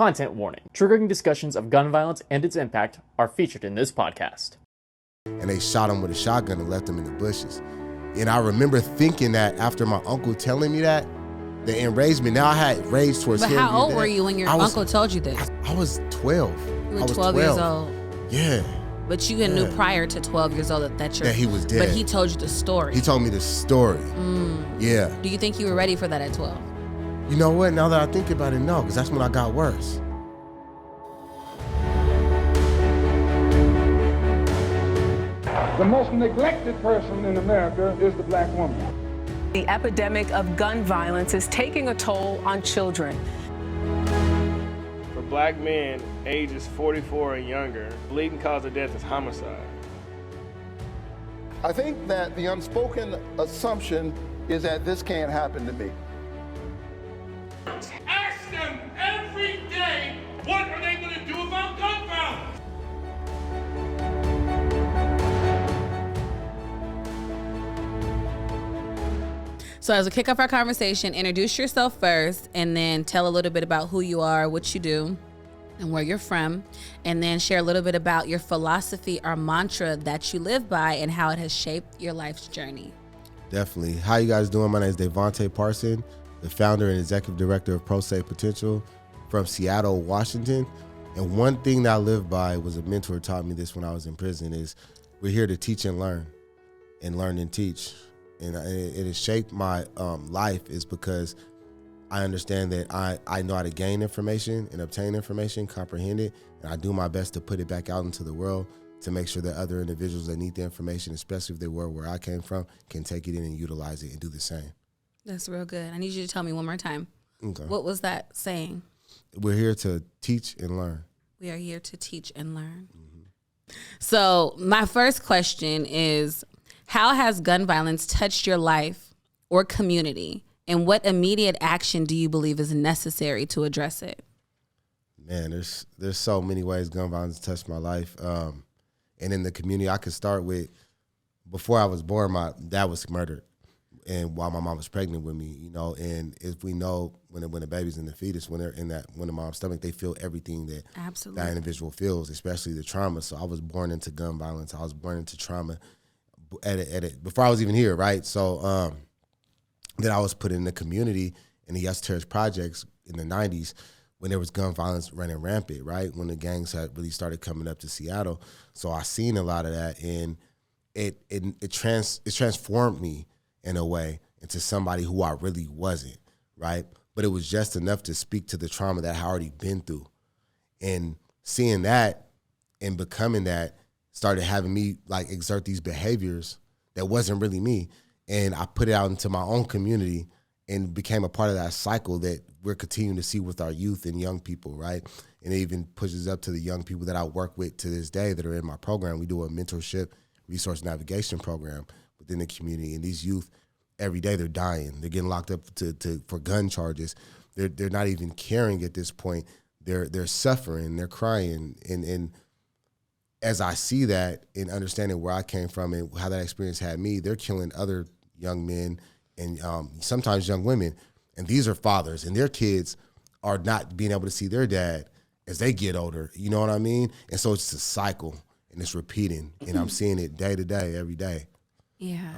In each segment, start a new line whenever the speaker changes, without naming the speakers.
Content warning. Triggering discussions of gun violence and its impact are featured in this podcast.
And they shot him with a shotgun and left him in the bushes. And I remember thinking that after my uncle telling me that enraged me. Now I had rage towards him.
But how old were you when your uncle told you this?
I was 12.
You were 12 years old.
Yeah.
But you knew prior to 12 years old that
he was dead.
But he told you the story.
He told me the story. Yeah.
Do you think you were ready for that at 12?
You know what? Now that I think about it, no, because that's when I got worse.
The most neglected person in America is the black woman.
The epidemic of gun violence is taking a toll on children.
For black men ages 44 and younger, the leading cause of death is homicide.
I think that the unspoken assumption is that this can't happen to me.
Ask them every day, what are they going to do about gun violence?
So as we kick off our conversation, introduce yourself first and then tell a little bit about who you are, what you do, and where you're from, and then share a little bit about your philosophy or mantra that you live by and how it has shaped your life's journey.
Definitely. How you guys doing? My name is DéVonté Parson, the founder and executive director of Pro Safe Potential from Seattle, Washington. And one thing that I live by was a mentor taught me this when I was in prison is we're here to teach and learn and teach. And it has shaped my life is because I understand that I know how to gain information and obtain information, comprehend it, and I do my best to put it back out into the world to make sure that other individuals that need the information, especially if they were where I came from, can take it in and utilize it and do the same. That's
real good. I need you to tell me one more time.
Okay.
What was that saying?
We're here to teach and learn.
We are here to teach and learn. Mm-hmm. So my first question is, how has gun violence touched your life or community? And what immediate action do you believe is necessary to address it?
Man, there's so many ways gun violence touched my life. And in the community, I could start with, before I was born, my dad was murdered. And while my mom was pregnant with me, you know, and if we know when a baby's in the fetus, when they're in the mom's stomach, they feel everything that
Absolutely.
That individual feels, especially the trauma. So I was born into gun violence. I was born into trauma before I was even here, right? So then I was put in the community in the Yes Terrorist projects in the 90s when there was gun violence running rampant, right? When the gangs had really started coming up to Seattle. So I seen a lot of that, and it transformed me in a way into somebody who I really wasn't, right? But it was just enough to speak to the trauma that I had already been through. And seeing that and becoming that started having me like exert these behaviors that wasn't really me. And I put it out into my own community and became a part of that cycle that we're continuing to see with our youth and young people, right? And it even pushes up to the young people that I work with to this day that are in my program. We do a mentorship resource navigation program within the community. And these youth, every day they're dying. They're getting locked up for gun charges. They're not even caring at this point. They're suffering, they're crying. And as I see that and understanding where I came from and how that experience had me, they're killing other young men and sometimes young women. And these are fathers, and their kids are not being able to see their dad as they get older. You know what I mean? And so it's a cycle, and it's repeating. And I'm seeing it day to day, every day.
Yeah,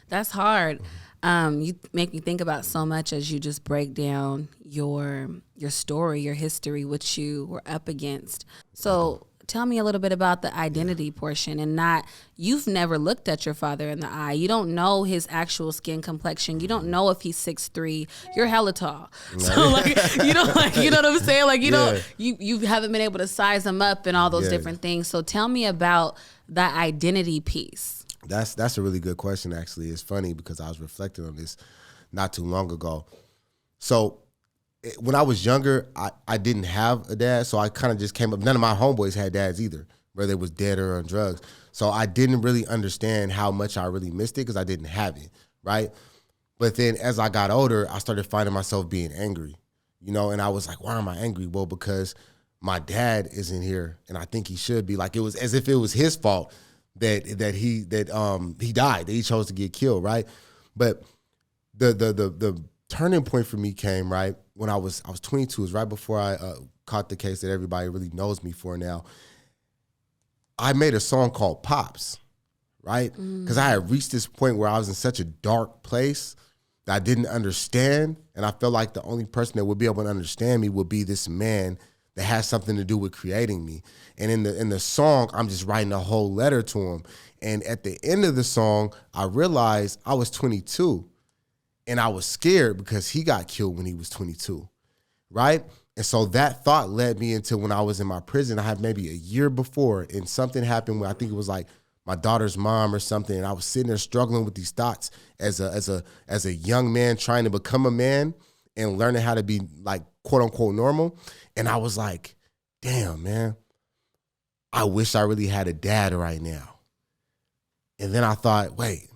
that's hard. You make me think about so much as you just break down your story, your history, what you were up against. So tell me a little bit about the identity portion and you've never looked at your father in the eye. You don't know his actual skin complexion. You don't know if he's 6'3". You're hella tall. So you know what I'm saying? Like, you haven't been able to size him up and all those different things. So tell me about that identity piece.
That's a really good question, actually. It's funny because I was reflecting on this not too long ago. So when I was younger, I didn't have a dad, so I kind of just came up. None of my homeboys had dads either, whether it was dead or on drugs. So I didn't really understand how much I really missed it because I didn't have it, right? But then as I got older, I started finding myself being angry, you know, and I was like, why am I angry? Well, because my dad isn't here, and I think he should be. Like, it was as if it was his fault that he died, that he chose to get killed, right? But the turning point for me came, right, when I was 22. It was right before I caught the case that everybody really knows me for now. I made a song called Pops, right? Because I had reached this point where I was in such a dark place that I didn't understand, and I felt like the only person that would be able to understand me would be this man that has something to do with creating me. And in the song, I'm just writing a whole letter to him. And at the end of the song, I realized I was 22, and I was scared because he got killed when he was 22, right? And so that thought led me into when I was in my prison. I had maybe a year before, and something happened where I think it was like my daughter's mom or something, and I was sitting there struggling with these thoughts as a young man trying to become a man and learning how to be like quote unquote normal. And I was like, damn, man, I wish I really had a dad right now. And then I thought, wait,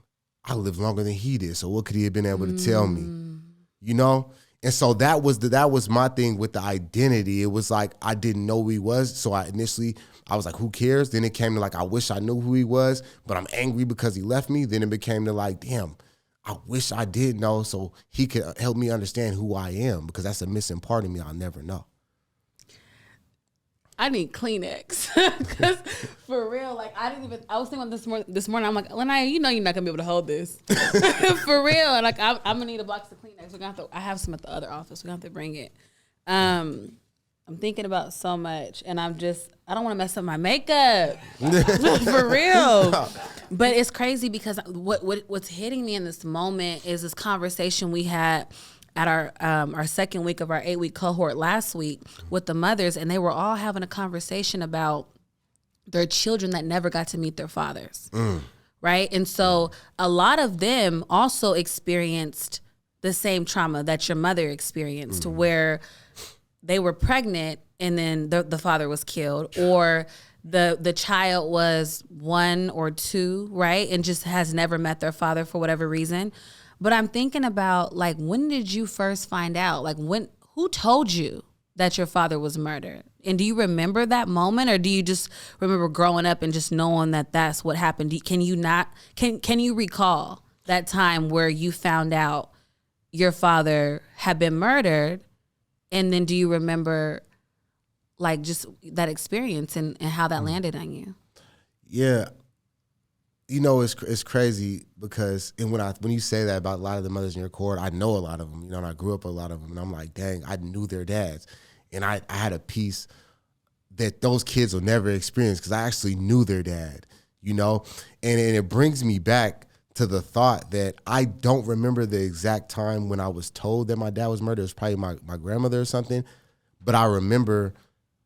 I lived longer than he did, so what could he have been able to tell me? You know? And so that was my thing with the identity. It was like I didn't know who he was, so I was like, who cares? Then it came to like, I wish I knew who he was, but I'm angry because he left me. Then it became to like, damn, I wish I did know so he could help me understand who I am, because that's a missing part of me I'll never know.
I need Kleenex. Because for real, like I was thinking about this morning, I'm like, Lynniah, you know you're not gonna be able to hold this. For real. Like I'm gonna need a box of Kleenex. I have some at the other office. We're gonna have to bring it. I'm thinking about so much, and I don't want to mess up my makeup. For real. But it's crazy because what's hitting me in this moment is this conversation we had at our second week of our 8-week cohort last week with the mothers, and they were all having a conversation about their children that never got to meet their fathers, right? And so a lot of them also experienced the same trauma that your mother experienced, where they were pregnant and then the father was killed, or the child was 1 or 2, right, and just has never met their father for whatever reason. But I'm thinking about, like, when did you first find out? Like, who told you that your father was murdered? And do you remember that moment, or do you just remember growing up and just knowing that that's what happened? Can you recall that time where you found out your father had been murdered, and then do you remember, like, just that experience and how that landed on you? Yeah.
You know, it's crazy because when you say that about a lot of the mothers in your court, I know a lot of them, you know, and I grew up with a lot of them, and I'm like, dang, I knew their dads. And I had a piece that those kids will never experience because I actually knew their dad, you know? And it brings me back to the thought that I don't remember the exact time when I was told that my dad was murdered. It was probably my grandmother or something, but I remember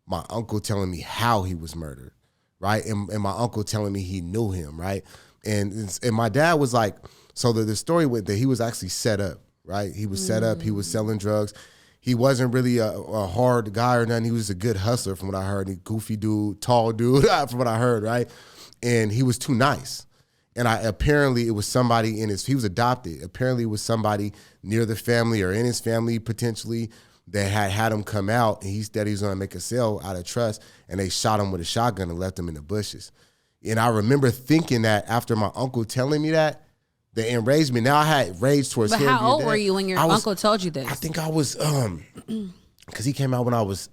my uncle telling me how he was murdered. Right, and my uncle telling me he knew him, right, and my dad was like, so the story went that he was actually set up, right? He was set up. He was selling drugs. He wasn't really a hard guy or nothing. He was a good hustler, from what I heard. He goofy dude, tall dude, from what I heard, right? And he was too nice. And apparently it was somebody he was adopted. Apparently it was somebody near the family or in his family potentially that had him come out, and he said he was gonna make a sale out of trust, and they shot him with a shotgun and left him in the bushes. And I remember thinking that after my uncle telling me that enraged me. Now I had rage towards him.
But how old were you when your uncle told you this?
I think I was, because he came out when I was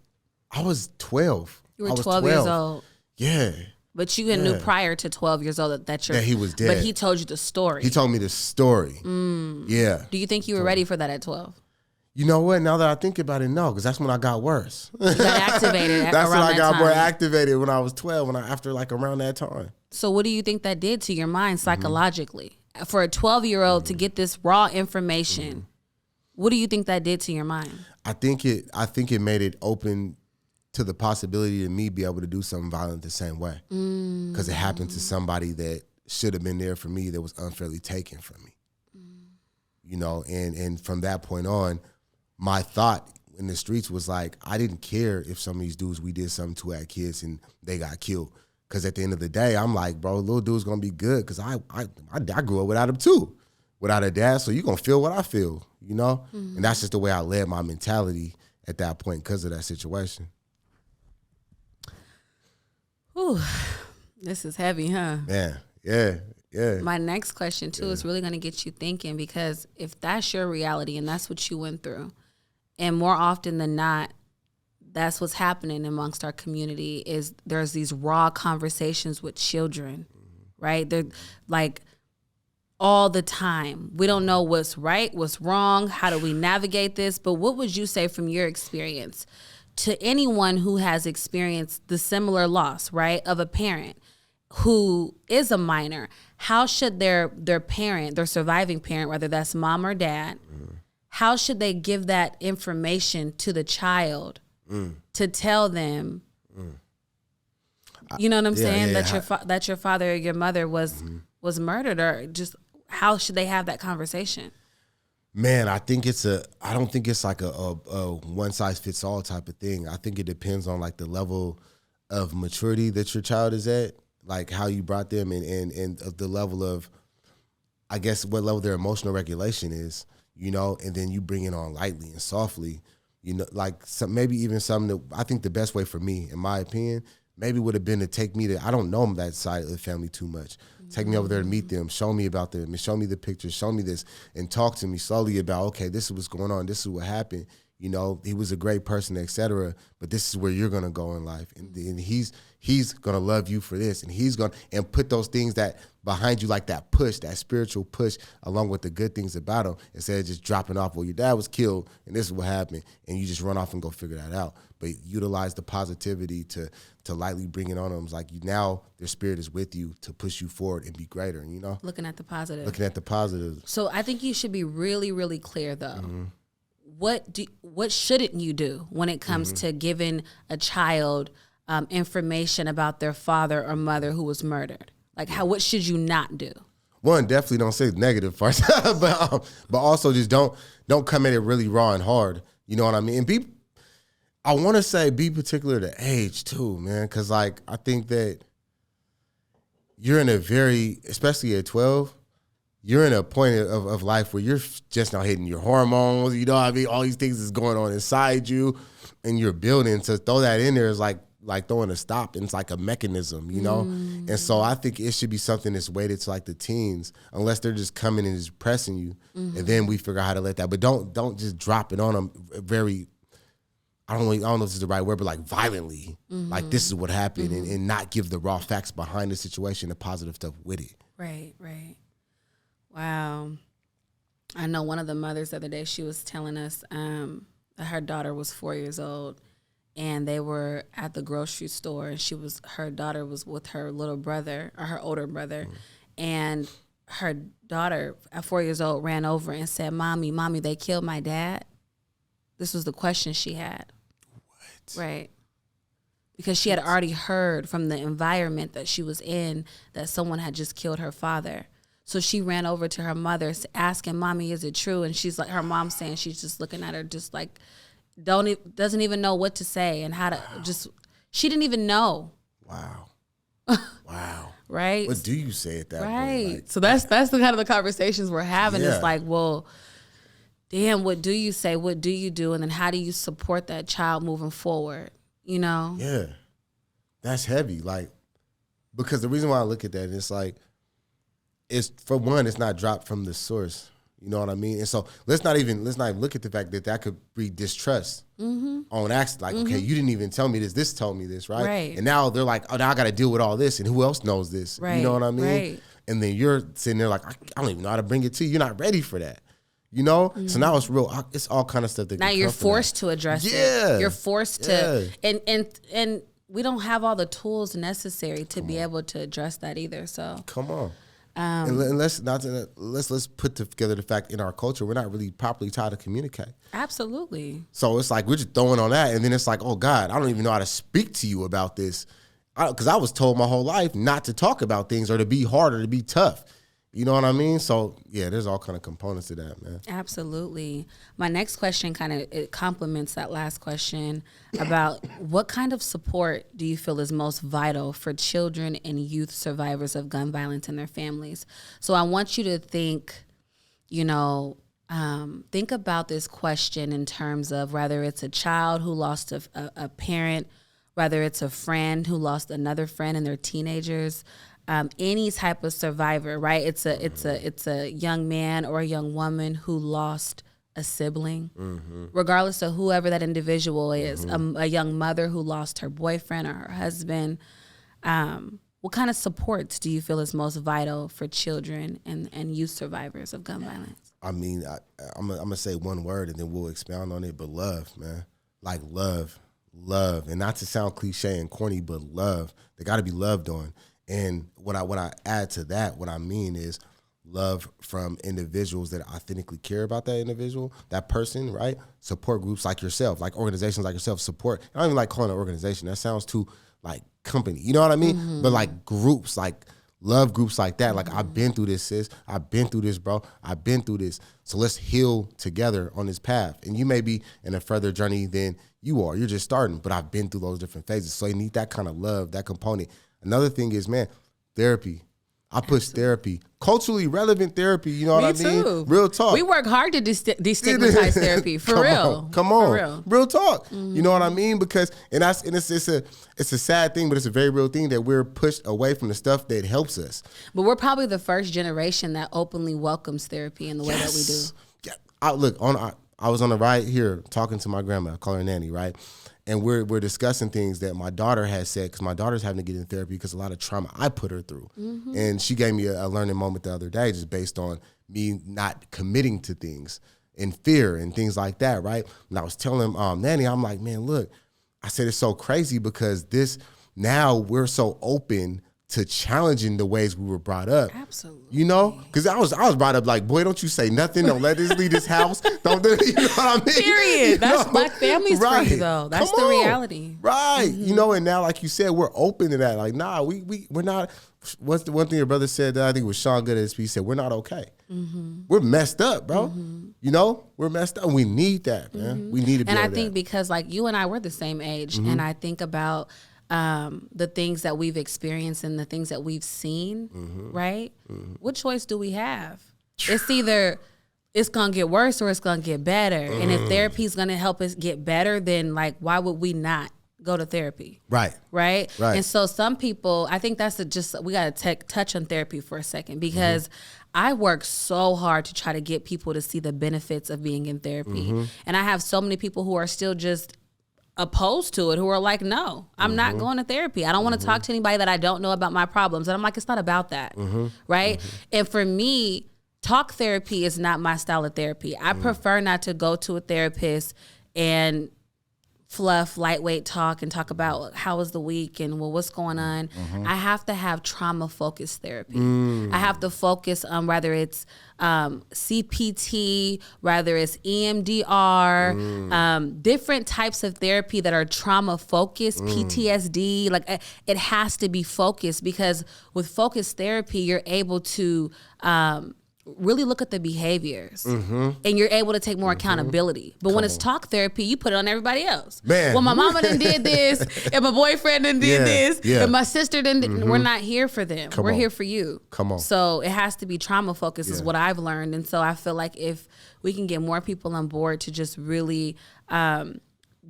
12.
You were 12 years old.
Yeah.
But you knew prior to 12 years old that
he was dead.
But he told you the story.
He told me the story. Yeah.
Do you think you were ready for that at 12?
You know what? Now that I think about it, no, because that's when I got worse.
You got activated.
That's when I got
time.
more activated when I was 12. After around that time.
So what do you think that did to your mind psychologically? For a 12-year-old to get this raw information, what do you think that did to your mind?
I think it made it open to the possibility of me be able to do something violent the same way, because it happened to somebody that should have been there for me that was unfairly taken from me. You know, and from that point on, my thought in the streets was like, I didn't care if some of these dudes we did something to had kids and they got killed. Because at the end of the day, I'm like, bro, little dude's going to be good because I grew up without him too, without a dad. So you're going to feel what I feel, you know? And that's just the way I led my mentality at that point because of that situation.
Ooh, this is heavy, huh?
Man, yeah.
My next question, too, is really going to get you thinking, because if that's your reality and that's what you went through, and more often than not, that's what's happening amongst our community is there's these raw conversations with children, right? They're like all the time. We don't know what's right, what's wrong. How do we navigate this? But what would you say from your experience to anyone who has experienced the similar loss, right, of a parent who is a minor? How should their parent, their surviving parent, whether that's mom or dad, how should they give that information to the child to tell them, you know what I'm saying, that your father or your mother was murdered, or just how should they have that conversation?
Man, I don't think it's like a one size fits all type of thing. I think it depends on like the level of maturity that your child is at, like how you brought them, and the level of, I guess, what level their emotional regulation is, you know, and then you bring it on lightly and softly, you know, like maybe even something that I think the best way for me, in my opinion, maybe would have been to take me to, I don't know that side of the family too much. Take me over there to meet them, show me about them, and show me the pictures, show me this, and talk to me slowly about, okay, this is what's going on, this is what happened. You know, he was a great person, et cetera, but this is where you're going to go in life. And he's going to love you for this, and he's going to, and put those things that behind you, like that push, that spiritual push, along with the good things about him, instead of just dropping off, well, your dad was killed, and this is what happened, and you just run off and go figure that out. But utilize the positivity to lightly bring it on them. It's like now their spirit is with you to push you forward and be greater, you know?
Looking at the positive.
Looking at the positive.
So I think you should be really, really clear, though. What shouldn't you do when it comes to giving a child information about their father or mother who was murdered? Like, what should you not do?
One, definitely don't say negative parts, but also just don't come at it really raw and hard. You know what I mean? And I want to say be particular to age too, man, because like I think that you're in a very, especially at 12, you're in a point of life where you're just now hitting your hormones, you know what I mean? All these things is going on inside you, and you're building. To throw that in there is like throwing a stop, and it's like a mechanism, you know? And so I think it should be something that's weighted to like the teens, unless they're just coming and just pressing you, and then we figure out how to let that. But don't just drop it on them very, I don't know if this is the right word, but like violently, like this is what happened, and not give the raw facts behind the situation, the positive stuff with it.
Right. Wow. I know one of the mothers the other day, she was telling us that her daughter was 4 years old, and they were at the grocery store, and her daughter was with her little brother, or her older brother, and her daughter at 4 years old ran over and said, Mommy, they killed my dad. This was the question she had. What? Right. Because she had already heard from the environment that she was in that someone had just killed her father. So she ran over to her mother asking, Mommy, is it true? And she's like, her mom's saying, she's just looking at her just like, doesn't even know what to say and how to she didn't even know.
Wow. Wow.
Right?
What do you say at that point?
Right. So that's the kind of the conversations we're having. Yeah. It's like, well, damn, what do you say? What do you do? And then how do you support that child moving forward? You know?
Yeah. That's heavy. Like, because the reason why I look at that is like, for one, it's not dropped from the source. You know what I mean? And so let's not even look at the fact that could breed distrust on accident. Like, okay, you didn't even tell me this. This told me this, right? And now they're like, oh, now I got to deal with all this. And who else knows this? Right. You know what I mean? Right. And then you're sitting there like, I don't even know how to bring it to you. You're not ready for that. You know? So now it's all kind of stuff that
now you're forced to address it. You're forced to, and we don't have all the tools necessary to be able to address that either. So
come on. And let's put together the fact in our culture we're not really properly taught to communicate.
Absolutely.
So it's like we're just throwing on that, and then it's like, oh God, I don't even know how to speak to you about this, because I was told my whole life not to talk about things or to be hard or to be tough. You know what I mean? So yeah, there's all kind of components to that, man.
Absolutely. My next question it complements that last question about what kind of support do you feel is most vital for children and youth survivors of gun violence and their families? So I want you to think, think about this question in terms of whether it's a child who lost a parent, whether it's a friend who lost another friend and they're teenagers. Any type of survivor, right? It's a young man or a young woman who lost a sibling, regardless of whoever that individual is, a young mother who lost her boyfriend or her husband. What kind of supports do you feel is most vital for children and youth survivors of gun violence?
I mean, I'm gonna say one word and then we'll expound on it, but love, man. Like love. And not to sound cliche and corny, but love. They gotta be loved on. And what I add to that, what I mean is love from individuals that authentically care about that individual, that person, right? Support groups like yourself, like organizations like yourself, support. I don't even like calling it an organization. That sounds too like company. You know what I mean? But like groups, like love groups like that. Like I've been through this, sis. I've been through this, bro. I've been through this. So let's heal together on this path. And you may be in a further journey than you are. You're just starting, but I've been through those different phases. So you need that kind of love, that component. Another thing is, man, therapy. I push therapy, culturally relevant therapy. You know what I mean?
Too.
Real talk.
We work hard to destigmatize therapy for real.
Come on,
for real.
Real talk. You know what I mean? Because it's a sad thing, but it's a very real thing that we're pushed away from the stuff that helps us.
But we're probably the first generation that openly welcomes therapy in the way that we do.
Yeah. I was on the ride here talking to my grandma, I call her Nanny, right? And we're discussing things that my daughter has said, because my daughter's having to get in therapy because a lot of trauma I put her through. And she gave me a learning moment the other day just based on me not committing to things and fear and things like that, right? And I was telling Nanny, I'm like, man, look, I said it's so crazy because now we're so open to challenging the ways we were brought up.
Absolutely.
You know? Because I was brought up like, boy, don't you say nothing. Don't let this leave this house. Don't do it. You know what I mean?
Period. That's black families for you, though. That's
Come
the
on.
reality.
Right. You know, and now, like you said, we're open to that. Like, nah, we're not. What's the one thing your brother said that I think was Sean Good at his piece? He said, we're not okay. We're messed up, bro. You know? We're messed up. We need that, man. We need to be
And I
that.
think because, like, you and I, we're the same age. And I think about the things that we've experienced and the things that we've seen, right? What choice do we have? It's either it's going to get worse or it's going to get better. And if therapy is going to help us get better, then like, why would we not go to therapy?
Right.
And so some people, I think that's we got to touch on therapy for a second because I work so hard to try to get people to see the benefits of being in therapy. And I have so many people who are still just opposed to it, who are like, no, I'm not going to therapy. I don't want to talk to anybody that I don't know about my problems. And I'm like, it's not about that, right? And for me, talk therapy is not my style of therapy. I prefer not to go to a therapist and fluff, lightweight talk and talk about how was the week and what's going on. I have to have trauma-focused therapy. I have to focus on whether it's CPT, whether it's EMDR, different types of therapy that are trauma-focused, PTSD. Like it has to be focused because with focused therapy, you're able to really look at the behaviors and you're able to take more accountability. But when it's talk therapy, you put it on everybody else.
Man.
Well, my mama done did this and my boyfriend done did this and my sister done we're not here for them. We're here for you.
Come on.
So it has to be trauma focused is what I've learned. And so I feel like if we can get more people on board to just really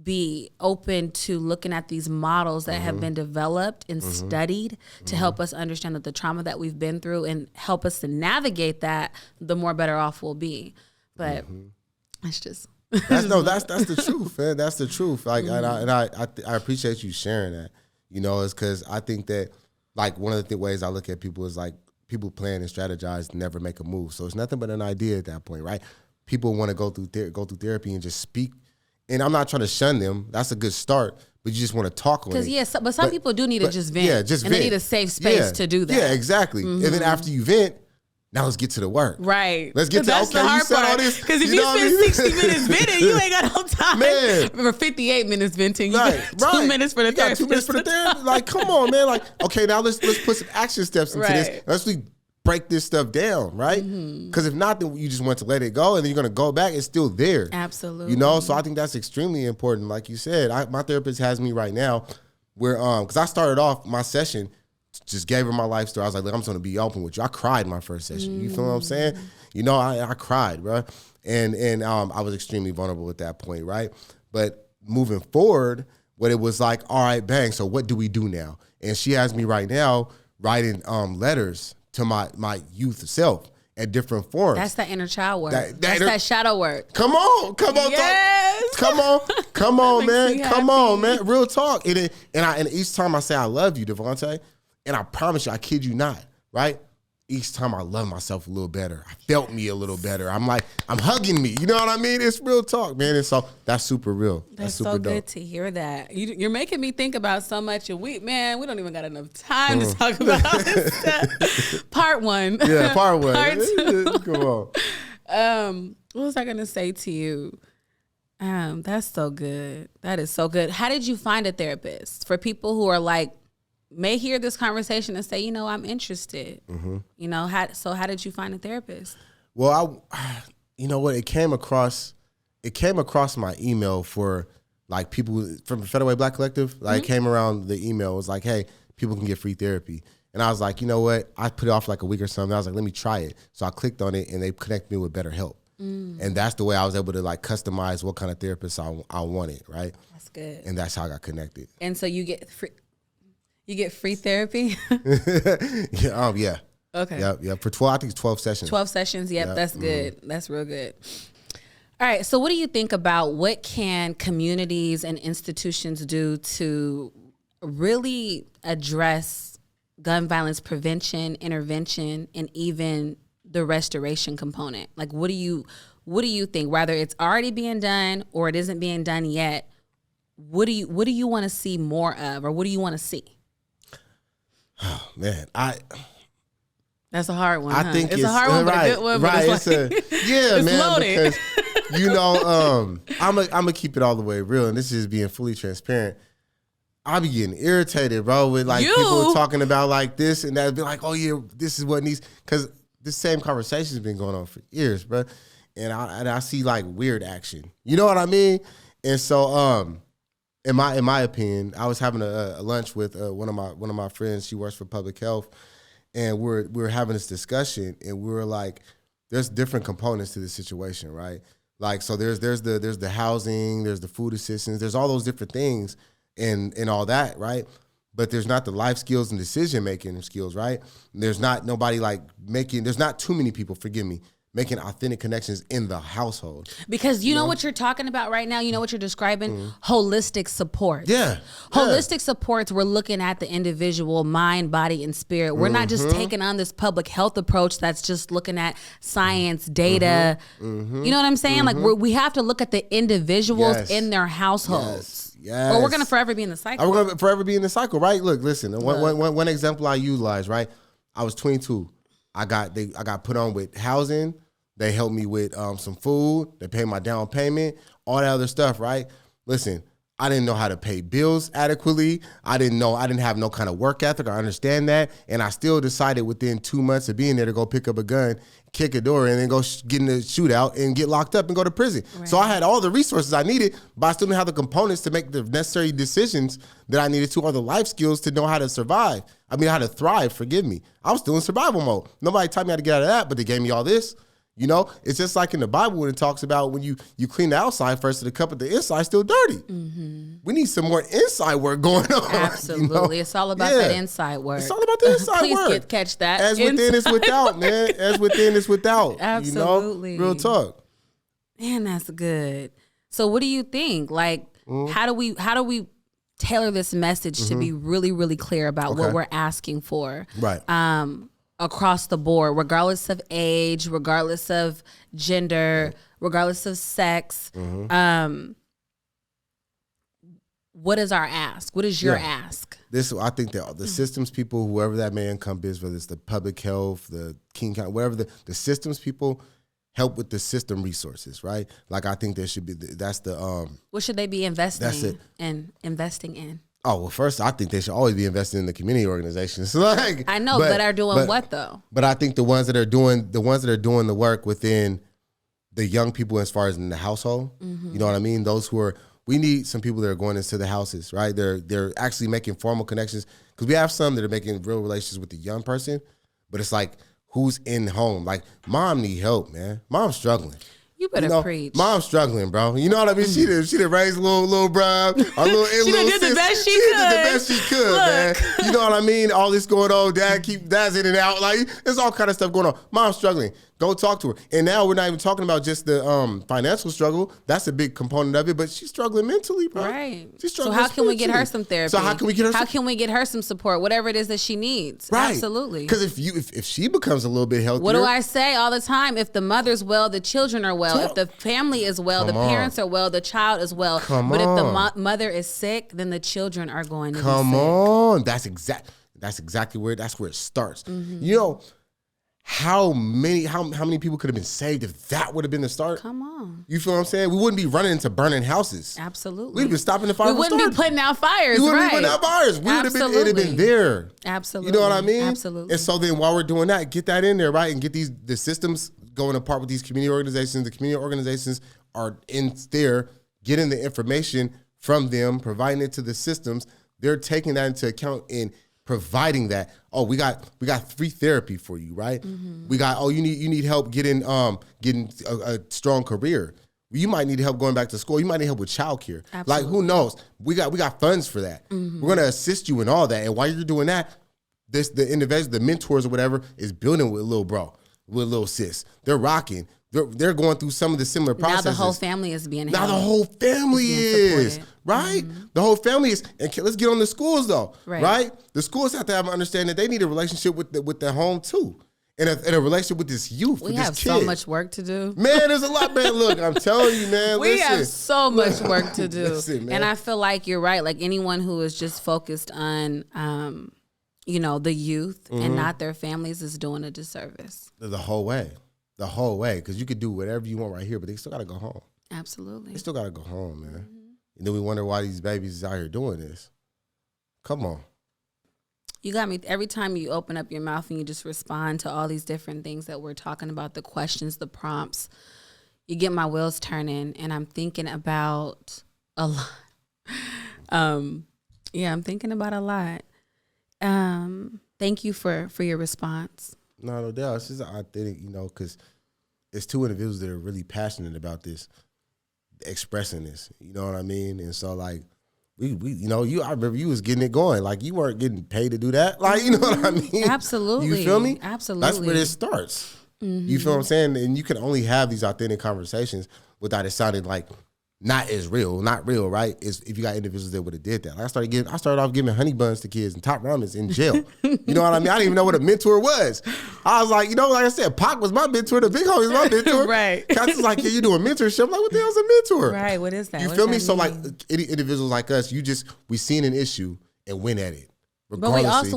be open to looking at these models that have been developed and studied to help us understand that the trauma that we've been through and help us to navigate that, the more better off we'll be. But it's just
that's the truth, man. That's the truth. Like, and I appreciate you sharing that. You know, it's because I think that like one of the ways I look at people is like people plan and strategize, never make a move. So it's nothing but an idea at that point, right? People want to go through therapy and just speak. And I'm not trying to shun them. That's a good start. But you just want to talk on it.
Because, but some people do need to just vent.
Yeah, just
and
vent.
they need a safe space to do that.
Yeah, exactly. And then after you vent, now let's get to the work.
Right.
Let's get to,
that's
okay,
the hard
you said
part.
all this.
Because if you spend 60 minutes venting, you ain't got no time.
Man.
For 58 minutes venting, you
right,
got 2 minutes for the therapist.
2 minutes for the therapist. Like, come on, man. Like, okay, now let's put some action steps into this. Let's break this stuff down, right? Because if not, then you just want to let it go and then you're going to go back. It's still there.
Absolutely.
You know, so I think that's extremely important. Like you said, my therapist has me right now where, because I started off my session, just gave her my life story. I was like, look, I'm just going to be open with you. I cried my first session. You feel what I'm saying? You know, I cried, bro. And I was extremely vulnerable at that point, right? But moving forward, what it was like, all right, bang, so what do we do now? And she has me right now writing letters to my youth self at different forms.
That's that inner child work.
That's
that shadow work.
Come on,
Yes.
come on, man,
me
come on,
happy.
man. Real talk. And each time I say I love you, DéVonté, and I promise you, I kid you not, right? Each time I love myself a little better. I felt me a little better. I'm hugging me. You know what I mean? It's real talk, man. And so that's super real.
That's
super
so
dope.
good to hear that. You're making me think about so much, and we don't even got enough time to talk about all this stuff. Part one.
Yeah, part one.
Part two.
Come on.
What was I gonna say to you? That's so good. That is so good. How did you find a therapist? For people who are like, may hear this conversation and say, you know, I'm interested.
Mm-hmm.
You know, how did you find a therapist?
Well, you know what? It came across my email for like people from Federal Way Black Collective. Like, it came around the email. It was like, hey, people can get free therapy. And I was like, you know what? I put it off like a week or something. I was like, let me try it. So I clicked on it, and they connected me with BetterHelp. And that's the way I was able to like customize what kind of therapist I wanted, right?
That's good.
And that's how I got connected.
And so you get free therapy?
Yeah. Yeah.
Okay.
Yeah. For 12, I think it's 12 sessions.
12 sessions. Yep.
Yeah.
That's good. That's real good. All right. So what do you think about what can communities and institutions do to really address gun violence prevention, intervention, and even the restoration component? Like, what do you think, whether it's already being done or it isn't being done yet? What do you want to see more of, or what do you want to see?
Oh, man,
That's a hard one.
I think
it's a hard one, but a good one.
Right,
but it's
man,
loaded.
because you know, I'm gonna keep it all the way real, and this is being fully transparent. I be getting irritated, bro, with like people talking about like this and that. Be like, oh yeah, this is what needs, because this same conversation has been going on for years, bro. And I see like weird action. You know what I mean? And so, in my opinion, I was having a lunch with one of my friends. She works for public health, and we're having this discussion, and we were like, there's different components to this situation, right? Like, so there's the housing, there's the food assistance, there's all those different things, and all that, right? But there's not the life skills and decision making skills, right? There's not nobody like there's not too many people, forgive me, making authentic connections in the household.
Because you know what you're talking about right now? You know what you're describing? Holistic support.
Yeah.
Holistic supports, we're looking at the individual mind, body, and spirit. We're not just taking on this public health approach that's just looking at science, data. You know what I'm saying? Like, we have to look at the individuals in their households.
Yes.
Or we're going to forever be in the cycle.
We're going to forever be in the cycle, right? Look, listen, one example I utilize, right? I was 22. I got put on with housing. They helped me with some food. They paid my down payment, all that other stuff, right? Listen, I didn't know how to pay bills adequately. I didn't have no kind of work ethic. I understand that. And I still decided within 2 months of being there to go pick up a gun, kick a door, and then go get in a shootout and get locked up and go to prison. Right. So I had all the resources I needed, but I still didn't have the components to make the necessary decisions that I needed to, or the life skills to know how to survive. I mean, how to thrive, forgive me. I was still in survival mode. Nobody taught me how to get out of that, but they gave me all this. You know, it's just like in the Bible when it talks about when you clean the outside first of the cup, but the inside still dirty. We need some more inside work going on.
Absolutely.
You know?
It's all about that inside work.
It's all about the inside work.
Please catch that.
As within is without, man. As within is without.
Absolutely.
You know? Real talk.
Man, that's good. So what do you think? Like, how do we tailor this message to be really, really clear about what we're asking for?
Right.
Across the board, regardless of age, regardless of gender, regardless of sex. What is our ask? What is your ask?
I think that the systems people, whoever that may encompass, whether it's the public health, the King County, whatever the systems people, help with the system resources, right? Like, I think there should be, that's the...
what should they be investing in?
Oh, well, first, I think they should always be investing in the community organizations. Like,
I know, but are doing what though?
But I think the ones that are doing the work within the young people, as far as in the household, you know what I mean? Those who are, we need some people that are going into the houses, right? They're actually making formal connections, because we have some that are making real relations with the young person, but it's like, who's in home? Like, mom need help, man. Mom's struggling.
You better preach.
Mom's struggling, bro. You know what I mean? She did raise little bruh, a little
She did the best she
did the
could.
best she could, man. You know what I mean? All this going on, dad's in and out. Like, there's all kind of stuff going on. Mom's struggling. Go talk to her. And now we're not even talking about just the financial struggle. That's a big component of it, but she's struggling mentally, bro.
Right.
She's struggling.
So how can we get her some therapy?
So how can we get her?
How can we get her some support? Whatever it is that she needs.
Right.
Absolutely.
Because if she becomes a little bit healthier,
What do I say all the time? If the mother's well, the children are well. If the family is well, the parents are well, the child is well. If the mother is sick, then the children are going to be sick.
Come on. That's exactly where it starts. You know, how many people could have been saved if that would have been the start?
Come on.
You feel what I'm saying? We wouldn't be running into burning houses.
Absolutely.
We'd have been stopping the fire.
We wouldn't be putting out fires.
We wouldn't
right.
be putting out fires. We would have been, it'd have been there.
Absolutely.
You know what I mean?
Absolutely.
And so then while we're doing that, get that in there, right? And get the systems going apart with these community organizations. The community organizations are in there getting the information from them, providing it to the systems. They're taking that into account in providing that. Oh, we got free therapy for you, right? We got, you need help getting a strong career. You might need help going back to school. You might need help with childcare. Like, who knows? We got funds for that. We're gonna assist you in all that. And while you're doing that, the individuals, the mentors or whatever, is building with little bro, with little sis. They're rocking. They're going through some of the similar processes.
Now the whole family is being helped.
Now the whole family is, right? The whole family is, and let's get on the schools though, right? The schools have to have an understanding that they need a relationship with their home too. And a relationship with this youth,
we
with this
have
kid.
so much work to do.
Man, there's a lot, man. Look, I'm telling you, man.
We have so much work to do.
Listen, man.
And I feel like you're right. Like anyone who is just focused on, the youth and not their families is doing a disservice.
The whole way. Because you could do whatever you want right here, but they still got to go home.
Absolutely.
They still got to go home, man. And then we wonder why these babies is out here doing this. Come on.
You got me. Every time you open up your mouth and you just respond to all these different things that we're talking about, the questions, the prompts, you get my wheels turning, and I'm thinking about a lot. I'm thinking about a lot. Thank you for your response.
No doubt. It's just authentic, because it's two individuals that are really passionate about this, expressing this. You know what I mean? And so, like, I remember you was getting it going. Like, you weren't getting paid to do that. Like, you know what I mean?
Absolutely.
You feel me?
Absolutely.
That's where it starts. You feel what I'm saying? And you can only have these authentic conversations without it sounding like not real, right? Is if you got individuals that would have did that. Like I started off giving honey buns to kids and top ramens in jail. You know what I mean? I didn't even know what a mentor was. I was like, like I said, Pac was my mentor, the big homie was my mentor.
Right.
Cats was like, you doing mentorship. I'm like, what the hell's a mentor?
Right, what is that?
You
What
feel
does
me?
that
So like
mean?
any individuals like us, we seen an issue and went at it.
But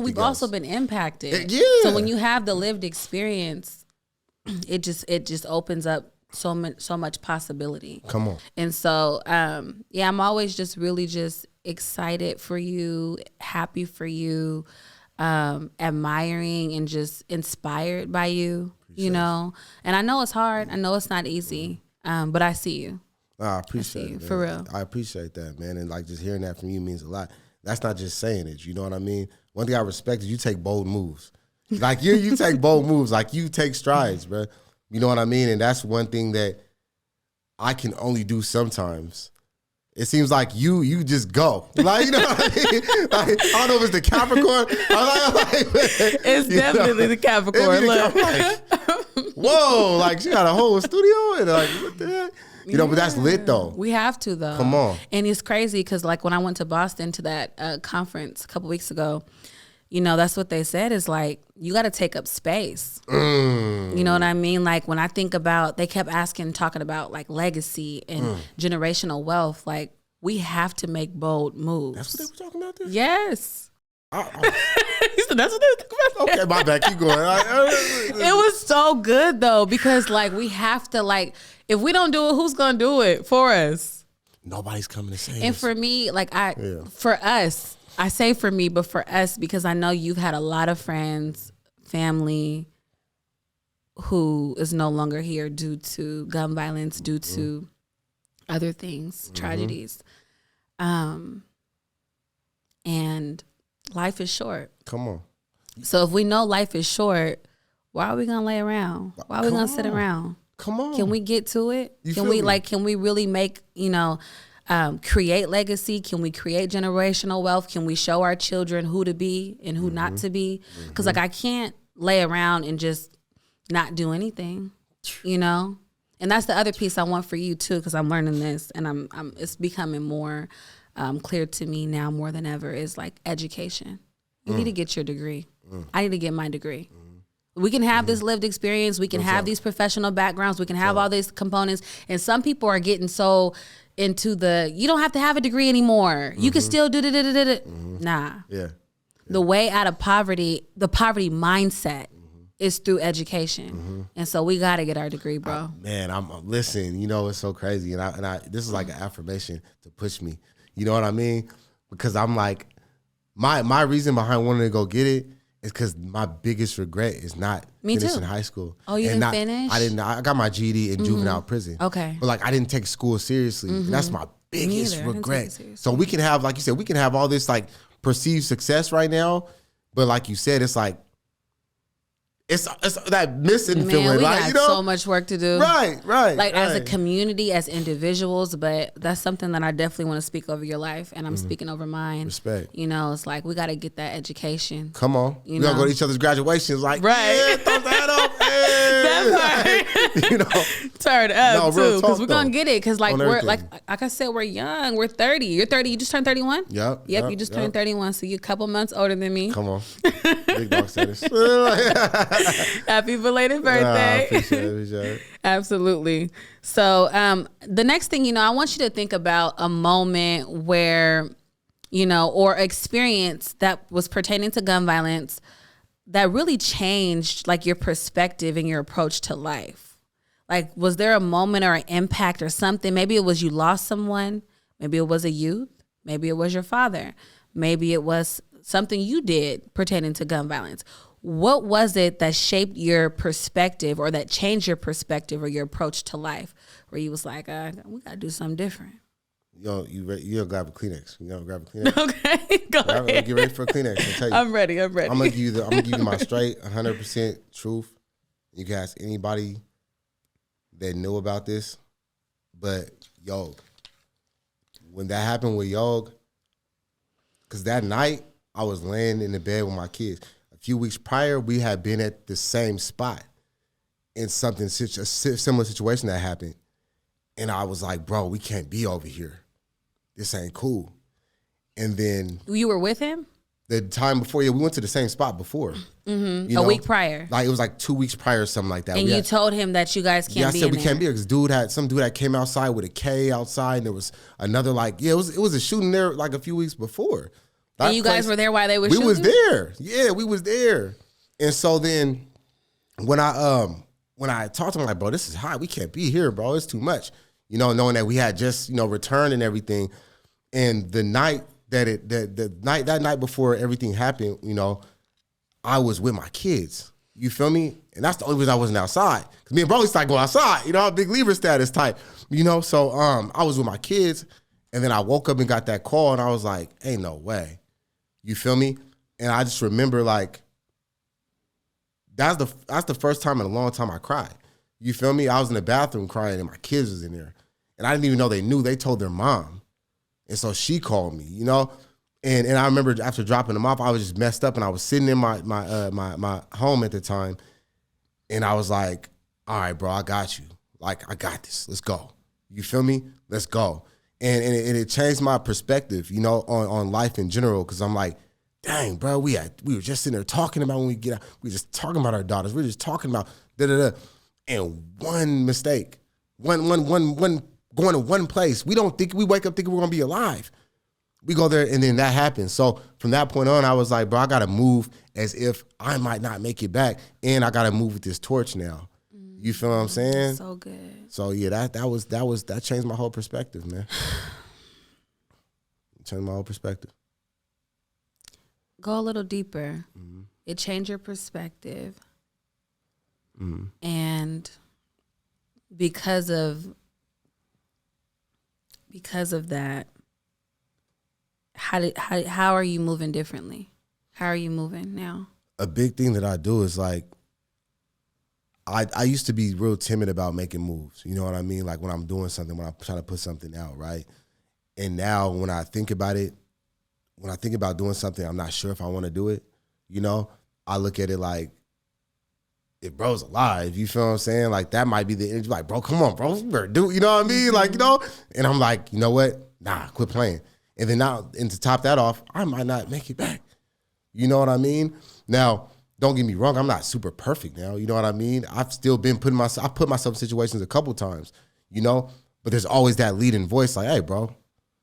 we've also been impacted.
Yeah.
So when you have the lived experience, it just opens up so much possibility.
Come on.
And so, I'm always just really just excited for you, happy for you, admiring and just inspired by you, And I know it's hard. I know it's not easy, but I see you.
I appreciate it, man.
For real.
I appreciate that, man. And like just hearing that from you means a lot. That's not just saying it. You know what I mean? One thing I respect is you take bold moves. Like you take bold moves. Like you take strides, bro. You know what I mean? And that's one thing that I can only do sometimes. It seems like you just go. Like, you know what I mean? Like, I don't know if it's the Capricorn.
It's definitely the Capricorn.
Look. Whoa, like she got a whole studio and like, what the heck? But that's lit though.
We have to though.
Come on.
And it's crazy because like when I went to Boston to that conference a couple weeks ago, that's what they said is like, you got to take up space. You know what I mean? Like when I think about, they kept talking about like legacy and generational wealth. Like we have to make bold moves.
That's what they were talking about this?
Yes.
He said, that's what they were talking about. Okay, my bad. Keep going.
It was so good though, because like we have to like, if we don't do it, who's going to do it for us?
Nobody's coming to save us.
And for me, like for us, I say for me, but for us, because I know you've had a lot of friends, family who is no longer here due to gun violence, due to other things, tragedies. And life is short.
Come on.
So if we know life is short, why are we going to lay around? Why are we going to sit around?
Come on.
Can we get to it?
You
Can
feel
we
me?
can we really make, create legacy? Can we create generational wealth? Can we show our children who to be and who not to be? Because I can't lay around and just not do anything, And that's the other piece I want for you too, because I'm learning this, and I'm it's becoming more clear to me now more than ever, is like education. You need to get your degree. I need to get my degree. We can have this lived experience. We can have these professional backgrounds. We can have all these components. And some people are getting so into you don't have to have a degree anymore. You can still do it. Nah.
Yeah.
The way out of poverty, the poverty mindset is through education. And so we got to get our degree, bro.
I'm listen, it's so crazy. And I this is like an affirmation to push me. You know what I mean? Because I'm like, my reason behind wanting to go get it is because my biggest regret is not finishing high school.
Oh, you didn't finish?
I didn't. I got my GED in juvenile prison.
Okay.
But I didn't take school seriously. And that's my biggest regret. So we can have, like you said, we can have all this perceived success right now. But like you said, it's like, it's that missing feeling.
We got so much work to do.
Right.
As a community, as individuals, but that's something that I definitely want to speak over your life, and I'm speaking over mine.
Respect.
It's like we got to get that education.
Come on. We got to go to each other's graduations.
Right.
Yeah, throw that up. Hey.
That part. Turn up, too, because we're going to get it. Because, we're, like I said, we're young. We're 30. You're 30. You just turned 31?
Yep.
You just turned 31, so you're a couple months older than me.
Come on. Big dog status.
Happy belated birthday.
Appreciate it.
Absolutely. So the next thing, I want you to think about a moment where, or experience that was pertaining to gun violence that really changed your perspective and your approach to life. Was there a moment or an impact or something? Maybe it was you lost someone. Maybe it was a youth. Maybe it was your father. Maybe it was something you did pertaining to gun violence. What was it that shaped your perspective or that changed your perspective or your approach to life, where you was like, we got to do something different?
You grab a Kleenex. Grab a Kleenex.
Okay, go ahead.
Get ready for a Kleenex. I'll tell you.
I'm ready.
I'm gonna give you my straight 100% truth. You can ask anybody that knew about this, but when that happened with Yog, because that night I was laying in the bed with my kids. A few weeks prior, we had been at the same spot in a similar situation that happened. And I was like, bro, we can't be over here. This ain't cool. And then...
You were with him?
The time before, we went to the same spot before.
Mm-hmm. A week prior.
It was 2 weeks prior or something like that.
And you told him that you guys can't be in there.
I said we can't be here because some dude that came outside with a K outside, and there was another it was a shooting there a few weeks before.
And you guys were there while they were shooting?
We was there. Yeah, we was there. And so then when I talked to him, bro, this is hot. We can't be here, bro. It's too much. Knowing that we had just, returned and everything. And the night that night before everything happened, I was with my kids. You feel me? And that's the only reason I wasn't outside. Because me and bro started going outside, big leaver status type. So I was with my kids, and then I woke up and got that call, and I was like, ain't no way. You feel me? And I just remember that's the first time in a long time I cried. You feel me? I was in the bathroom crying and my kids was in there. And I didn't even know they knew. They told their mom. And so she called me, And I remember after dropping them off, I was just messed up and I was sitting in my home at the time. And I was like, all right, bro, I got you. I got this. Let's go. You feel me? Let's go. And it changed my perspective, on life in general, because I'm like, dang, bro, we were just sitting there talking about when we get out. We were just talking about our daughters. We were just talking about da-da-da. And one mistake, one going to one place. We wake up thinking we're going to be alive. We go there and then that happens. So from that point on, I was like, bro, I got to move as if I might not make it back. And I got to move with this torch now. You feel what I'm saying?
So good.
So yeah, that changed my whole perspective, man. It changed my whole perspective.
Go a little deeper. Mm-hmm. It changed your perspective. Mm-hmm. And because of that, how are you moving differently? How are you moving now?
A big thing that I do is I used to be real timid about making moves. You know what I mean? Like when I'm doing something, when I'm trying to put something out, right? And now when I think about it, when I think about doing something, I'm not sure if I want to do it. You know, I look at it like, if bro's alive, you feel what I'm saying? Like that might be the energy. Like, bro, come on, bro, you better do it. You know what I mean? Like, you know. And I'm like, you know what? Nah, quit playing. And then now, and to top that off, I might not make it back. You know what I mean? Now, don't get me wrong, I'm not super perfect now. You know what I mean? I've still been I've put myself in situations a couple times, you know? But there's always that leading voice like, hey, bro,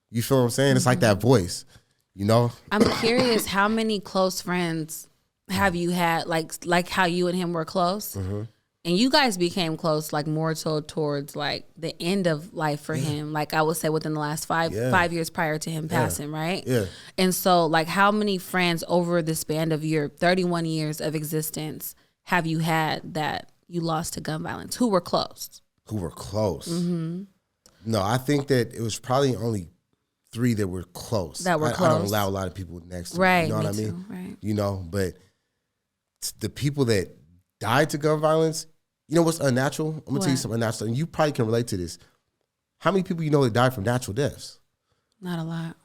you feel what I'm saying? It's like that voice, you know?
I'm curious, how many close friends have you had, like how you and him were close? And you guys became close, like more so towards like the end of life for him. Like I would say within the last 5 years prior to him passing, right?
Yeah.
And so like how many friends over the span of your 31 years of existence have you had that you lost to gun violence? Who were close?
Who were close? No, I think that it was probably only 3 that were close. I don't allow a lot of people next to me. You know what I mean?
Too, right.
You know, but the people that died to gun violence, you know what's unnatural? I'm going to tell you something unnatural, and you probably can relate to this. How many people you know that died from natural deaths?
Not a lot.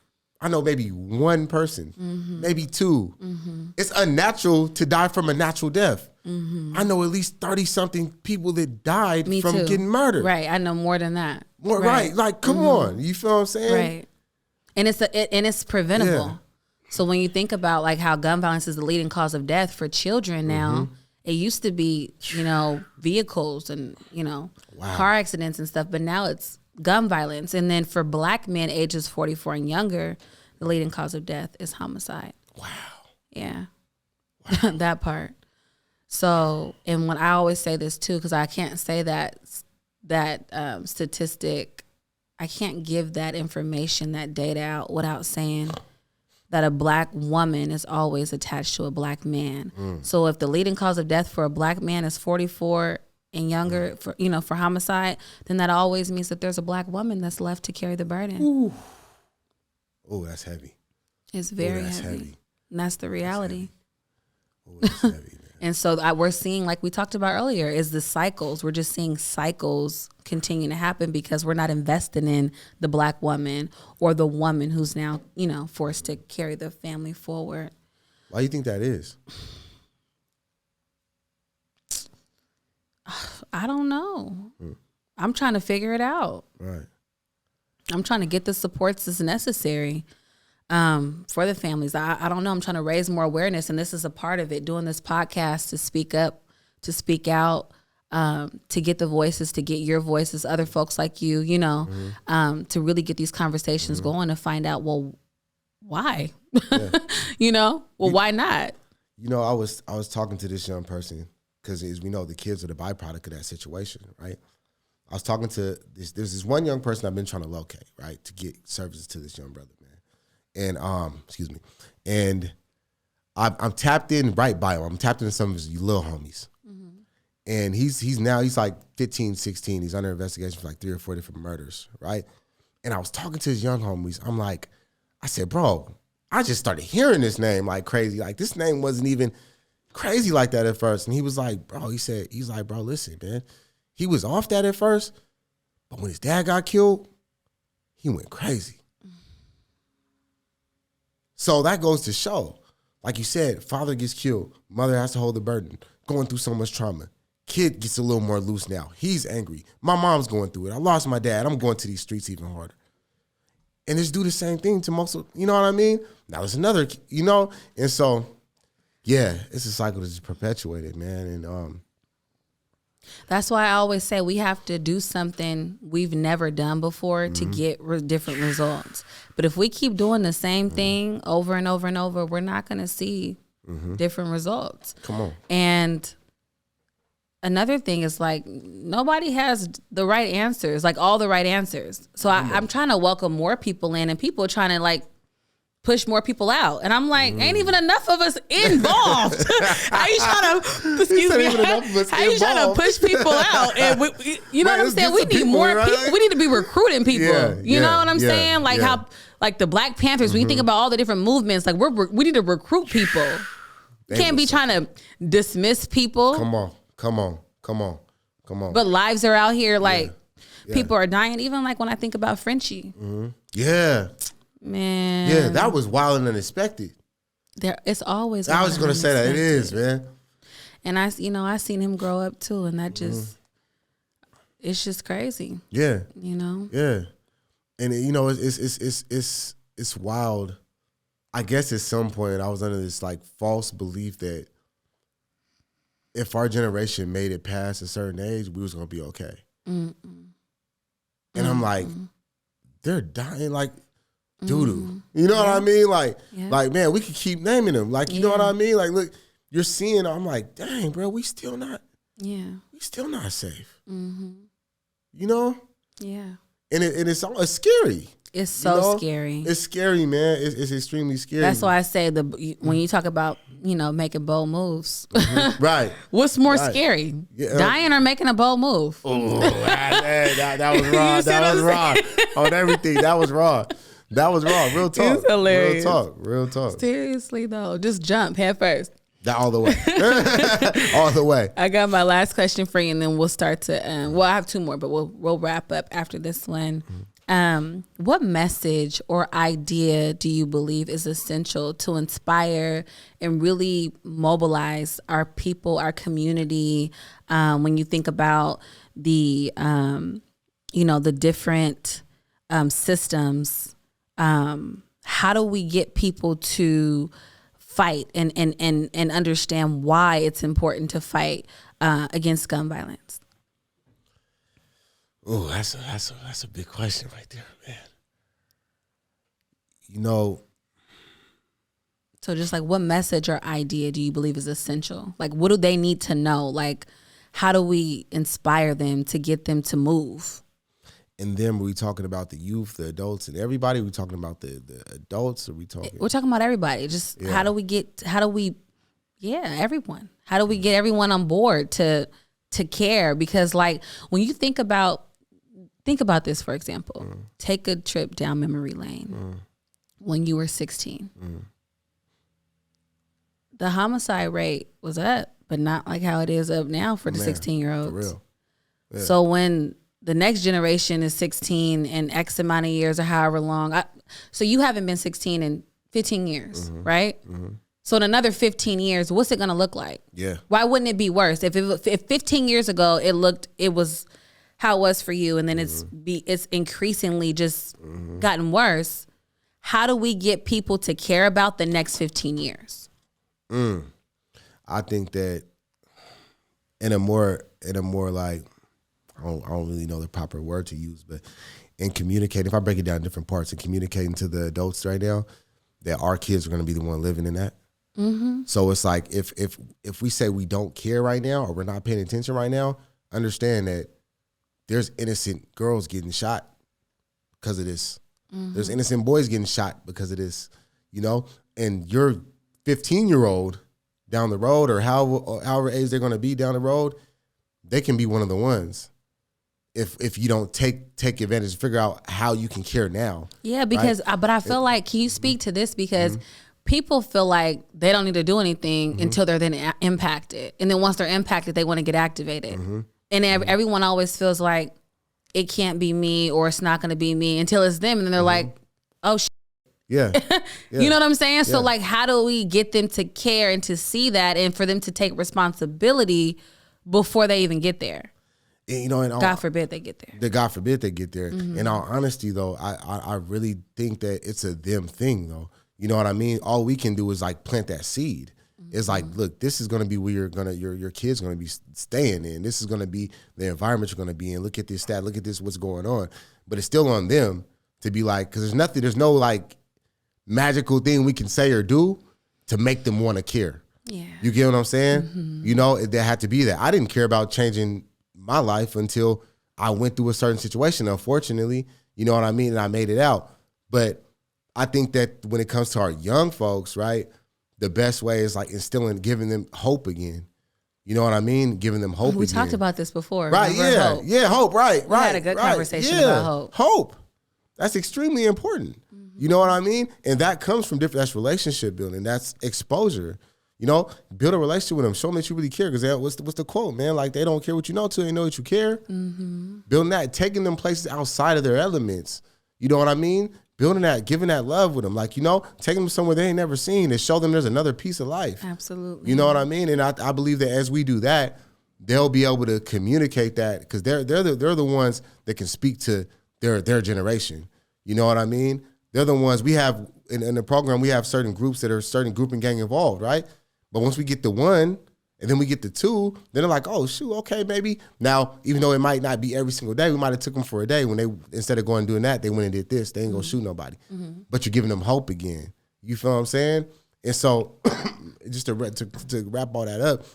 I know maybe 1 person, maybe 2. It's unnatural to die from a natural death. I know at least 30-something people that died from getting murdered.
Right, I know more than that.
More, right. Like, come on. You feel what I'm saying?
Right. And it's preventable. Yeah. So when you think about like how gun violence is the leading cause of death for children now, it used to be, you know, vehicles and, you know, car accidents and stuff, but now it's gun violence. And then for black men ages 44 and younger, the leading cause of death is homicide. Wow. Yeah. Wow. That part. So, and when I always say this too, because I can't say that statistic, I can't give that information, that data out without saying that a black woman is always attached to a black man. So if the leading cause of death for a black man is 44 and younger, for for homicide, then that always means that there's a black woman that's left to carry the burden.
Oh, that's heavy.
It's very heavy. And that's the reality.
Oh, that's heavy, man.
And so we're seeing, like we talked about earlier, is the cycles. We're just seeing cycles continue to happen because we're not investing in the black woman or the woman who's now, forced to carry the family forward.
Why do you think that is?
I don't know. I'm trying to figure it out.
Right.
I'm trying to get the supports that's necessary for the families. I don't know. I'm trying to raise more awareness, and this is a part of it, doing this podcast to speak up, to speak out, to get the voices, to get your voices, other folks like you, to really get these conversations going, to find out, well, why?
Yeah.
Why not?
I was talking to this young person because, as we know, the kids are the byproduct of that situation, right? I was talking to there's this one young person I've been trying to locate, right, to get services to this young brother, man. And excuse me, and I'm tapped in right by him. I'm tapped into some of his little homies, and he's like 15, 16. He's under investigation for like 3 or 4 different murders, right? And I was talking to his young homies. I said, bro, I just started hearing this name like crazy. Like this name wasn't even crazy like that at first. And he was like, bro, he's like, bro, listen, man. He was off that at first, but when his dad got killed, he went crazy. So that goes to show, like you said, father gets killed, mother has to hold the burden, going through so much trauma. Kid gets a little more loose now. He's angry. My mom's going through it. I lost my dad. I'm going to these streets even harder. And just do the same thing to most of, you know what I mean? Now there's another, and so, yeah, it's a cycle that's perpetuated, man. And
that's why I always say we have to do something we've never done before to get different results. But if we keep doing the same thing over and over and over, we're not going to see different results.
Come on.
And another thing is, like, nobody has the right answers, like all the right answers. So I'm trying to welcome more people in, and people are trying to, like, push more people out. And I'm like, ain't even enough of us involved. How you trying to push people out? And you know what I'm saying? We need more people. We need to be recruiting people. You know what I'm saying? Like how, like the Black Panthers, when you think about all the different movements, like we need to recruit people. Can't be trying to dismiss people.
Come Come on.
But lives are out here, like,
Yeah.
people are dying. Even, like, when I think about Frenchie.
Yeah.
Man.
Yeah, that was wild and unexpected.
It's always.
I was going to say that. It is, man.
And I seen him grow up, too, and that just, it's just crazy.
Yeah.
You know?
Yeah. And, you know, it's wild. I guess at some point I was under this, like, false belief that if our generation made it past a certain age, we was going to be okay. And I'm like, they're dying like doo-doo. You know what I mean? Like, man, we could keep naming them. Like, you know what I mean? Like, look, you're seeing, I'm like, dang, bro, we still not safe. You know?
Yeah.
And it's scary.
It's so scary.
It's scary, man. It's extremely scary.
That's why I say when you talk about, you know, making bold moves.
Right.
What's more scary? Yeah. Dying or making a bold move?
Oh, that was raw. That was raw. On everything. That was raw. That was raw. Real talk.
It's hilarious.
Real talk.
Seriously, though. Just jump head first.
All the way. All the way.
I got my last question for you, and then we'll start to, I have two more, but we'll wrap up after this one. What message or idea do you believe is essential to inspire and really mobilize our people, our community, when you think about the, the different systems? How do we get people to fight and understand why it's important to fight against gun violence?
Oh, that's a big question right there, man. You know.
So just like, what message or idea do you believe is essential? Like, what do they need to know? Like, how do we inspire them to get them to move?
And then are we talking about the youth, the adults, and everybody? Are we talking about the adults? Or we're talking
about everybody. Just everyone. How do we get everyone on board to care? Because like, when you think about this, for example, take a trip down memory lane when you were 16. The homicide rate was up, but not like how it is up now for the 16-year-olds.
For real. Yeah.
So when the next generation is 16 and X amount of years or however long. So you haven't been 16 in 15 years, right? So in another 15 years, what's it going to look like?
Yeah.
Why wouldn't it be worse? If 15 years ago it was how it was for you, and then it's increasingly just gotten worse. How do we get people to care about the next 15 years?
I think that in a more like, I don't really know the proper word to use, but in communicating, if I break it down in different parts, and communicating to the adults right now, that our kids are going to be the one living in that. So it's like, if we say we don't care right now, or we're not paying attention right now, understand that there's innocent girls getting shot because of this. There's innocent boys getting shot because of this, you know? And your 15-year-old down the road, or however age they're going to be down the road, they can be one of the ones. If you don't take advantage, figure out how you can care now.
Yeah, because but I feel like, can you speak to this? Because people feel like they don't need to do anything until they're then impacted. And then once they're impacted, they want to get activated. And everyone always feels like it can't be me, or it's not going to be me until it's them. And then they're like, oh,
Yeah.
You know what I'm saying? So like, how do we get them to care and to see that, and for them to take responsibility before they even get there?
And, you know, and
God forbid they get there.
God forbid they get there. In all honesty, though, I really think that it's a them thing, though. You know what I mean? All we can do is like plant that seed. It's like, look, this is going to be where your kids going to be staying in. This is going to be the environment you're going to be in. Look at this stat. Look at this, what's going on. But it's still on them to be like, because there's no like magical thing we can say or do to make them want to care.
Yeah.
You get what I'm saying? You know, there had to be that. I didn't care about changing my life until I went through a certain situation, unfortunately. You know what I mean? And I made it out. But I think that when it comes to our young folks, right, the best way is like giving them hope again. You know what I mean? Giving them hope again.
We talked about this before.
Right,
Hope.
Hope, right.
We had a good conversation about hope.
Hope. That's extremely important. You know what I mean? And that comes from that's relationship building. That's exposure. You know, build a relationship with them. Show them that you really care. Because what's the quote, man? Like, they don't care what you know till they know that you care. Building that, taking them places outside of their elements. You know what I mean? Building that, giving that love with them. Like, you know, taking them somewhere they ain't never seen and show them there's another piece of life.
Absolutely.
You know what I mean? And I believe that as we do that, they'll be able to communicate that because they're the ones that can speak to their generation. You know what I mean? They're the ones we have in the program. We have certain groups that are certain group and gang involved, right? But once we get the one and then we get the two, then they're like, oh shoot, okay, maybe. Now, even though it might not be every single day, we might have took them for a day when they, instead of going and doing that, they went and did this. They ain't gonna shoot nobody. But you're giving them hope again. You feel what I'm saying? And so just to wrap all that up,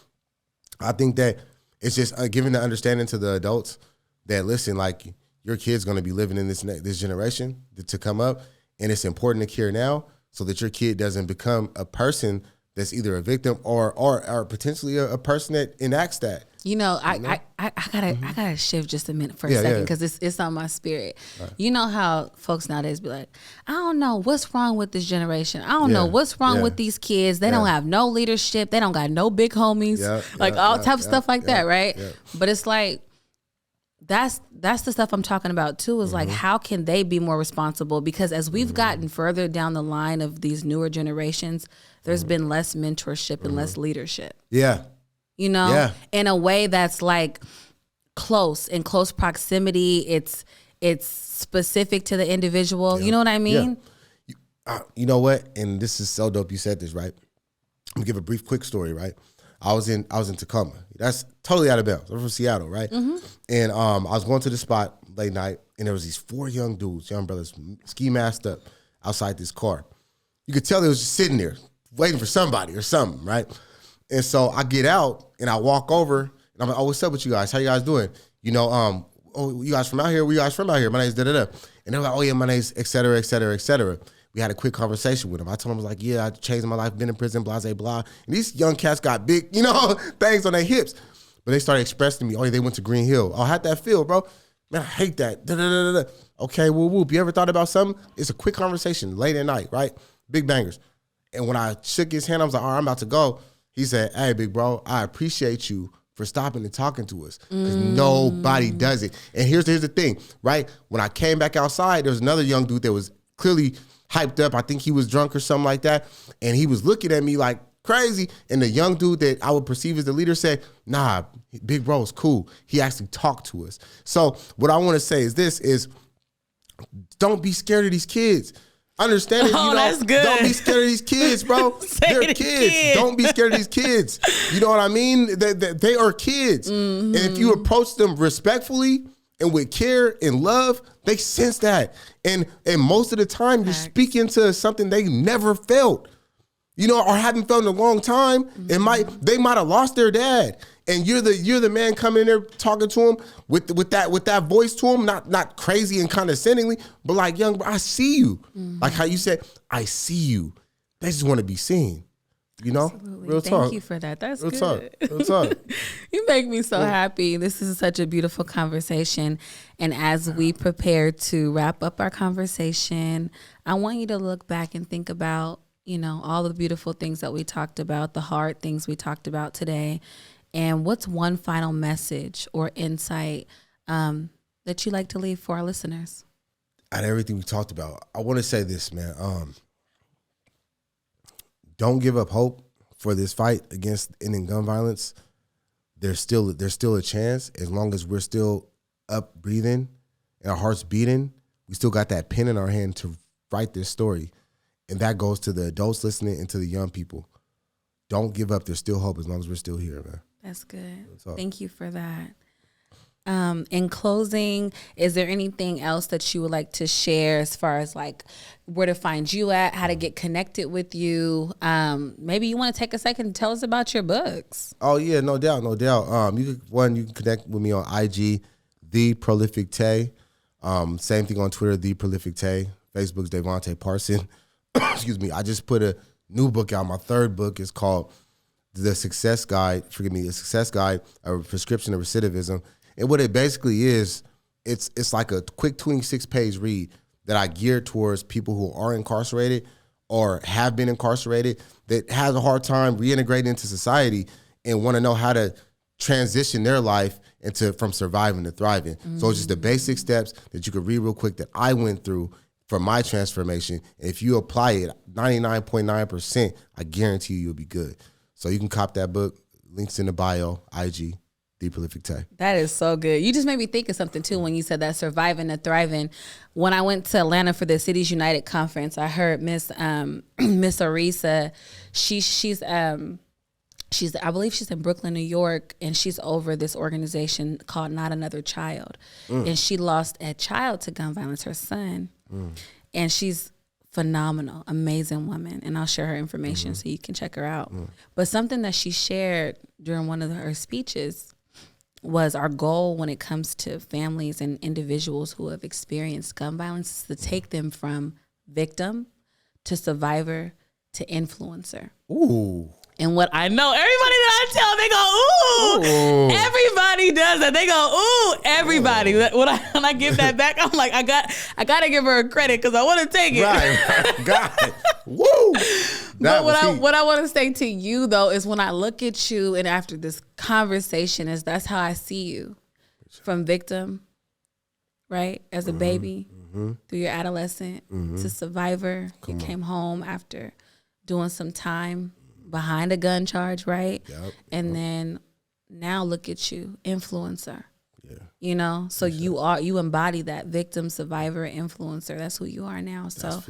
I think that it's just giving the understanding to the adults that, listen, like, your kid's gonna be living in this generation to come up, and it's important to care now so that your kid doesn't become a person that's either a victim or potentially a person that enacts that.
You know, I gotta shift just a minute for a second because it's on my spirit. Right. You know how folks nowadays be like, I don't know what's wrong with this generation. I don't know what's wrong with these kids. They don't have no leadership. They don't got no big homies. All type of stuff like that, right? Yeah. But it's like, that's the stuff I'm talking about too, is like, how can they be more responsible? Because as we've gotten further down the line of these newer generations, there's been less mentorship and less leadership. Yeah. You know, in a way that's like in close proximity. It's specific to the individual. You know what I mean?
Yeah. You know what? And this is so dope you said this, right? I'm gonna give a brief, quick story, right? I was in Tacoma. That's totally out of bounds. I'm from Seattle, right? And I was going to the spot late night, and there was these 4 young dudes, young brothers, ski masked up outside this car. You could tell they was just sitting there waiting for somebody or something, right? And so I get out and I walk over and I'm like, oh, what's up with you guys? How you guys doing? You know, oh, you guys from out here? Where you guys from out here? My name's da-da-da. And they're like, oh yeah, my name's et cetera, et cetera, et cetera. We had a quick conversation with them. I told them, I was like, yeah, I changed my life, been in prison, blah, blah, blah. And these young cats got big, you know, things on their hips. But they started expressing to me, oh, yeah, they went to Green Hill. Oh, how'd that feel, bro? Man, I hate that. Da-da-da-da-da. Okay, whoop. You ever thought about something? It's a quick conversation late at night, right? Big bangers. And when I shook his hand, I was like, all right, I'm about to go. He said, hey, big bro, I appreciate you for stopping and talking to us, because nobody does it. And here's the thing, right? When I came back outside, there was another young dude that was clearly hyped up. I think he was drunk or something like that. And he was looking at me like crazy. And the young dude that I would perceive as the leader said, nah, big bro's cool. He actually talked to us. So what I want to say is this, is don't be scared of these kids. Understand it,
that's good.
Don't be scared of these kids, bro. They're kids. Don't be scared of these kids. You know what I mean? They are kids. And if you approach them respectfully and with care and love, they sense that. And most of the time, you're speaking to something they never felt, you know, or haven't felt in a long time. They might have lost their dad. And you're the man coming in there talking to him with that voice to him, not crazy and condescendingly, but like, young bro, I see you. Like how you said, I see you. They just want to be seen. You know?
Absolutely.
Real talk.
Thank you for that. That's good.
Real talk.
You make me so happy. This is such a beautiful conversation. And as we prepare to wrap up our conversation, I want you to look back and think about, you know, all the beautiful things that we talked about, the hard things we talked about today. And what's one final message or insight that you'd like to leave for our listeners?
Out of everything we talked about, I want to say this, man. Don't give up hope for this fight against ending gun violence. There's still a chance, as long as we're still up breathing and our hearts beating. We still got that pen in our hand to write this story. And that goes to the adults listening and to the young people. Don't give up. There's still hope as long as we're still here, man.
That's good. Thank you for that. In closing, is there anything else that you would like to share as far as like where to find you at, how to get connected with you? Maybe you want to take a second and tell us about your books.
Oh yeah, no doubt. You can connect with me on IG, The Prolific Tay. Same thing on Twitter, The Prolific Tay. Facebook's DéVonté Parson. Excuse me. I just put a new book out. My 3rd book is called The Success Guide. A Success Guide, a Prescription of Recidivism. And what it basically is, it's like a quick 26-page read that I geared towards people who are incarcerated or have been incarcerated that has a hard time reintegrating into society and want to know how to transition their life from surviving to thriving. So it's just the basic steps that you could read real quick that I went through for my transformation. And if you apply it 99.9%, I guarantee you'll be good. So you can cop that book. Links in the bio, IG, The Prolific Tay.
That is so good. You just made me think of something too when you said that surviving to thriving. When I went to Atlanta for the Cities United conference, I heard Miss Arisa. I believe she's in Brooklyn, New York, and she's over this organization called Not Another Child. And she lost a child to gun violence, her son. And she's phenomenal, amazing woman. And I'll share her information so you can check her out. But something that she shared during one of her speeches was our goal when it comes to families and individuals who have experienced gun violence is to take them from victim to survivor to influencer.
Ooh.
And what I know, everybody that I tell, they go, ooh. Everybody does that. They go, ooh, everybody. When I give that back, I'm like, I got to give her a credit because I want to take it.
Right. Got it. Woo.
But what I want to say to you, though, is when I look at you and after this conversation is that's how I see you. From victim, right, as a baby, through your adolescent, to survivor. You came home after doing some time behind a gun charge, right?
Yep.
And then now look at you, influencer.
Yeah.
You know, so you embody that victim, survivor, influencer. That's who you are now. So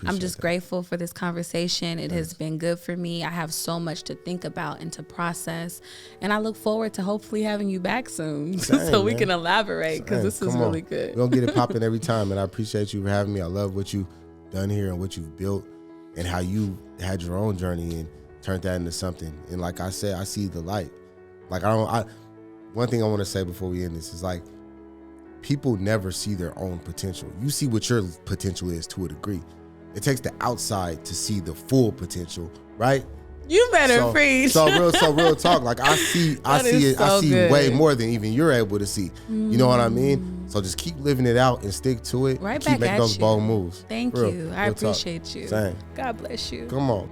I'm just grateful for this conversation. It has been good for me. I have so much to think about and to process. And I look forward to hopefully having you back soon we can elaborate because this is really good.
We're going to get it popping every time. And I appreciate you for having me. I love what you've done here and what you've built and how you had your own journey and turned that into something. And like I said, I see the light. Like one thing I want to say before we end this is like, people never see their own potential. You see what your potential is to a degree. It takes the outside to see the full potential, right?
You better preach.
So real talk. Like I see way more than even you're able to see. You know what I mean? So just keep living it out and stick to it.
Right
and keep
back
making
at
those
you.
bold moves.
Thank you. I appreciate you.
Same.
God bless you.
Come on.